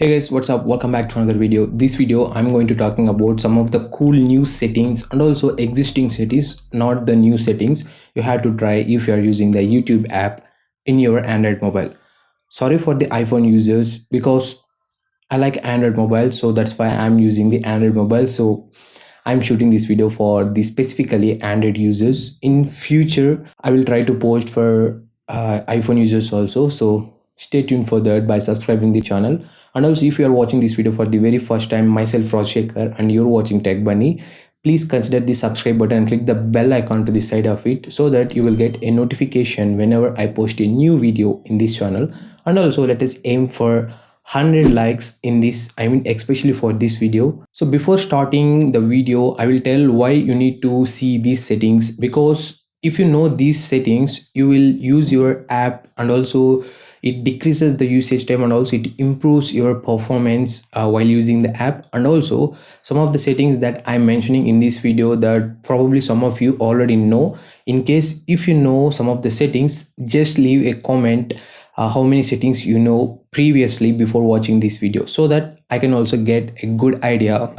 Hey guys, what's up? Welcome back to another video. This video I'm going to talking about some of the cool new settings and also existing settings, not the new settings you have to try if you are using the YouTube app in your Android mobile. Sorry for the iPhone users because I like Android mobile, so that's why I'm using the Android mobile. So I'm shooting this video for the specifically Android users. In future, I will try to post for iPhone users also. So stay tuned for that by subscribing the channel. And also, if you are watching this video for the very first time, myself Rajshekhar, and you're watching Tech Bunny, please consider the subscribe button and click the bell icon to the side of it so that you will get a notification whenever I post a new video in this channel. And also, let us aim for 100 likes in this, especially for this video. So before starting the video, I will tell why you need to see these settings, because if you know these settings, you will use your app, and also it decreases the usage time, and also it improves your performance while using the app. And also some of the settings that I'm mentioning in this video that probably some of you already know. In case if you know some of the settings, just leave a comment how many settings you know previously before watching this video, so that I can also get a good idea.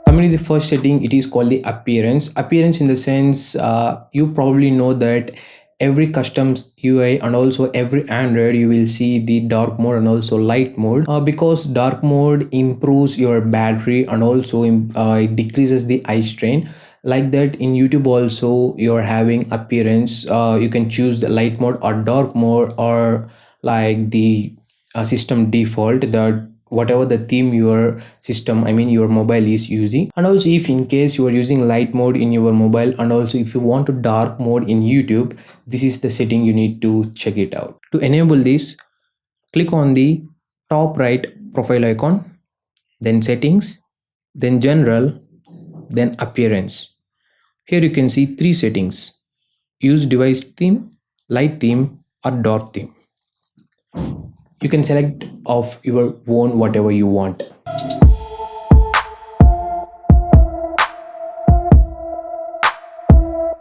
Coming to the first setting, it is called the appearance in the sense, you probably know that every customs UI and also every Android you will see the dark mode and also light mode, because dark mode improves your battery and also it decreases the eye strain. Like that in YouTube also you're having appearance, you can choose the light mode or dark mode, or like the system default, that whatever the theme your system, your mobile is using. And also if in case you are using light mode in your mobile, and also if you want to dark mode in YouTube, this is the setting you need to check it out. To enable this, click on the top right profile icon, then settings, then general, then appearance. Here you can see three settings: use device theme, light theme, or dark theme. You can select of your own whatever you want.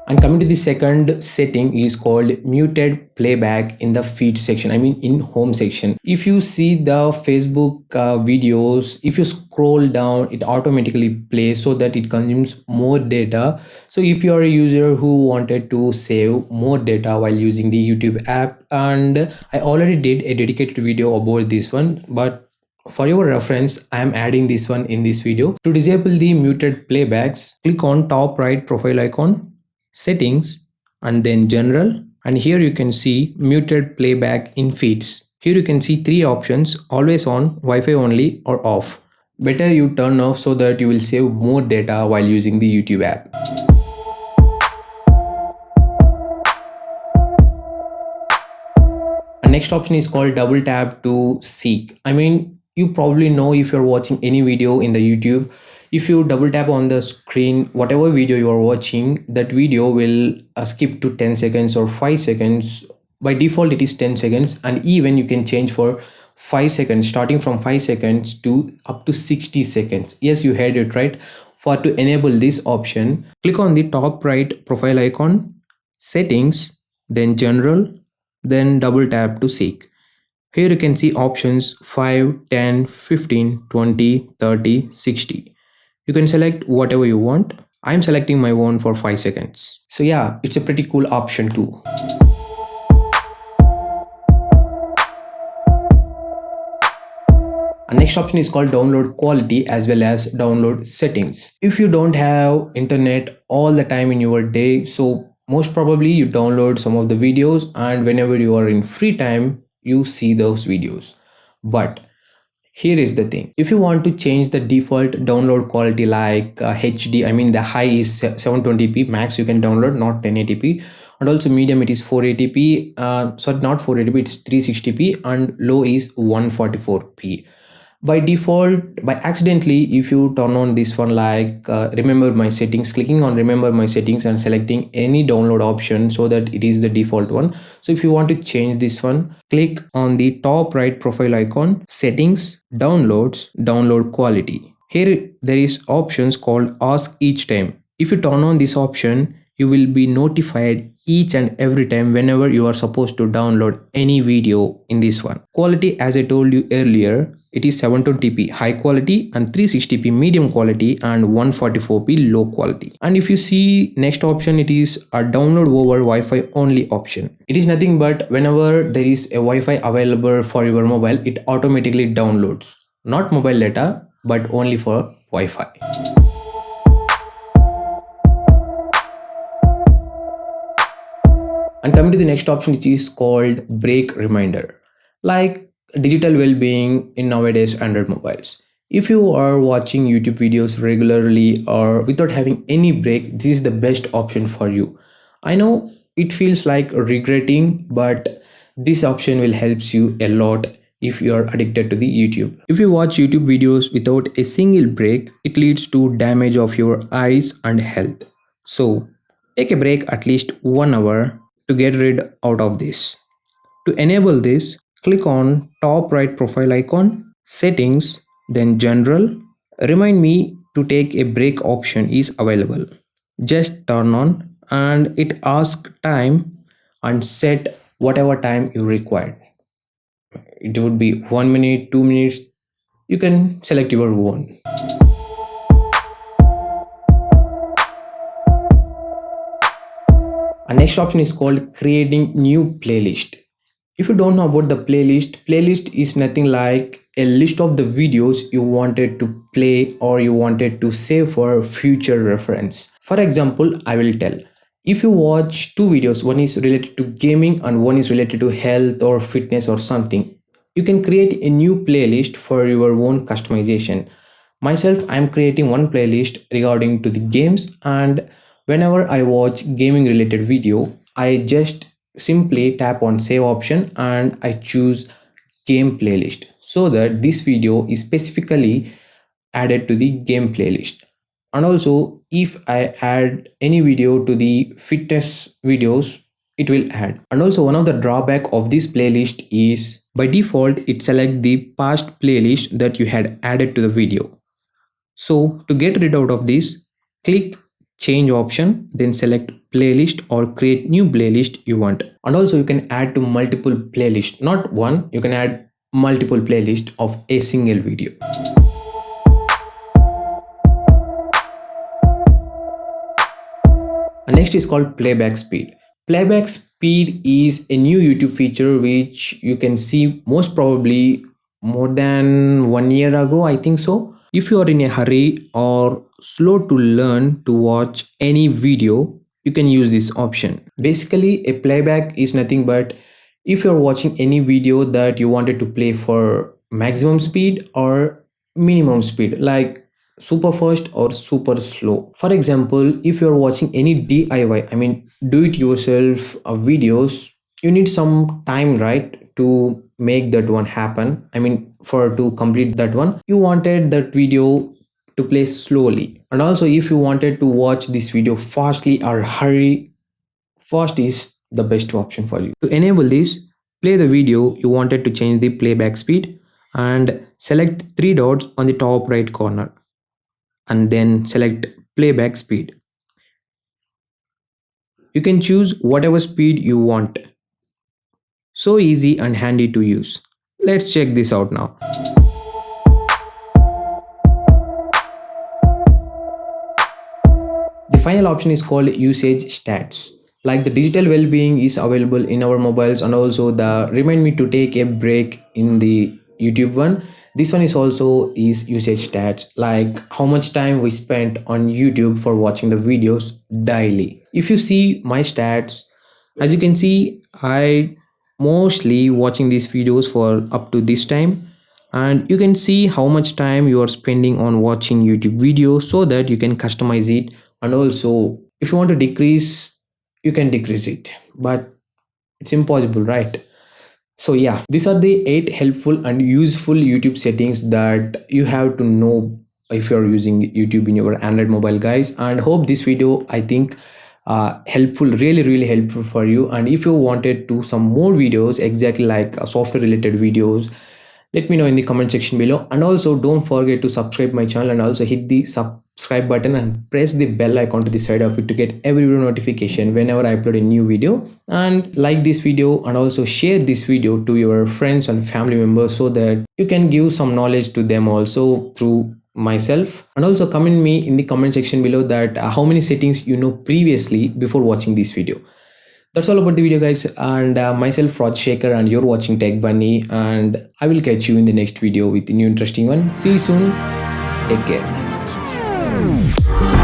And coming to the second setting is called muted playback in the feed section, in home section. If you see the Facebook videos, if you scroll down, it automatically plays so that it consumes more data. So if you are a user who wanted to save more data while using the YouTube app, and I already did a dedicated video about this one, but for your reference, I am adding this one in this video. To disable the muted playbacks, click on top right profile icon, settings, and then general. And here you can see muted playback in feeds. Here you can see three options: always on, Wi-Fi only, or off. Better you turn off so that you will save more data while using the YouTube app. And next option is called double tap to seek. You probably know, if you're watching any video in the YouTube, if you double tap on the screen, whatever video you are watching, that video will skip to 10 seconds or 5 seconds. By default it is 10 seconds, and even you can change for 5 seconds, starting from 5 seconds to up to 60 seconds. Yes, you heard it right. For to enable this option, click on the top right profile icon, settings, then general, then double tap to seek. Here you can see options 5, 10, 15, 20, 30, 60. You can select whatever you want. I'm selecting my own for 5 seconds. So yeah, it's a pretty cool option too. And next option is called download quality as well as download settings. If you don't have internet all the time in your day, so most probably you download some of the videos, and whenever you are in free time, you see those videos. But here is the thing: if you want to change the default download quality like HD, the high is 720p max you can download, not 1080p, and also medium it is 480p, sorry, not 480p, it's 360p, and low is 144p. By default, by accidentally, if you turn on this one like remember my settings, clicking on remember my settings and selecting any download option so that it is the default one. So if you want to change this one, click on the top right profile icon, settings, downloads, download quality. Here there is options called ask each time. If you turn on this option, you will be notified each and every time whenever you are supposed to download any video in this one. Quality, as I told you earlier, it is 720p high quality and 360p medium quality and 144p low quality. And if you see next option, it is a download over Wi-Fi only option. It is nothing but whenever there is a Wi-Fi available for your mobile, it automatically downloads. Not mobile data, but only for Wi-Fi. And coming to the next option, which is called break reminder, like digital well-being in nowadays Android mobiles. If you are watching YouTube videos regularly or without having any break, this is the best option for you. I know it feels like regretting, but this option will helps you a lot if you are addicted to the YouTube. If you watch YouTube videos without a single break, it leads to damage of your eyes and health. So take a break at least 1 hour to get rid out of this. To enable this, click on top right profile icon, settings, then general. Remind me to take a break option is available. Just turn on and it asks time and set whatever time you require. It would be 1 minute, 2 minutes. You can select your own. And next option is called creating new playlist. If you don't know about the playlist is nothing like a list of the videos you wanted to play or you wanted to save for future reference. For example, I will tell. If you watch two videos, one is related to gaming and one is related to health or fitness or something, you can create a new playlist for your own customization. Myself, I am creating one playlist regarding to the games, and whenever I watch gaming related video, I just simply tap on save option and I choose game playlist so that this video is specifically added to the game playlist. And also if I add any video to the fitness videos, it will add. And also one of the drawback of this playlist is by default it select the past playlist that you had added to the video. So to get rid out of this, click change option, then select playlist or create new playlist you want. And also you can add to multiple playlist, not one, you can add multiple playlist of a single video. And next is called playback speed. Playback speed is a new YouTube feature which you can see most probably more than 1 year ago, I think so. If you are in a hurry or slow to learn to watch any video, you can use this option. Basically, a playback is nothing but if you're watching any video that you wanted to play for maximum speed or minimum speed, like super fast or super slow. For example, if you're watching any DIY, I mean do it yourself videos, you need some time, right, to make that one happen. I mean for to complete that one, you wanted that video to play slowly. And also if you wanted to watch this video fastly or hurry, fast is the best option for you. To enable this, play the video you wanted to change the playback speed and select three dots on the top right corner and then select playback speed. You can choose whatever speed you want. So easy and handy to use. Let's check this out now. The final option is called usage stats. Like the digital well-being is available in our mobiles, and also the remind me to take a break in the YouTube one. This one is also is usage stats, like how much time we spent on YouTube for watching the videos daily. If you see my stats, as you can see, I mostly watching these videos for up to this time, and you can see how much time you are spending on watching YouTube videos so that you can customize it. And also if you want to decrease, you can decrease it, but it's impossible, right? So yeah, these are the 8 helpful and useful YouTube settings that you have to know if you're using YouTube in your Android mobile, guys. And hope this video, I think, helpful, really helpful for you. And if you wanted to some more videos exactly like software related videos, let me know in the comment section below. And also don't forget to subscribe my channel and also hit the subscribe button and press the bell icon to the side of it to get every video notification whenever I upload a new video. And like this video and also share this video to your friends and family members so that you can give some knowledge to them also through myself. And also comment me in the comment section below that how many settings you know previously before watching this video. That's all about the video, guys, and myself Raj Shekhar, and you're watching Tech Bunny, and I will catch you in the next video with a new interesting one. See you soon. Take care.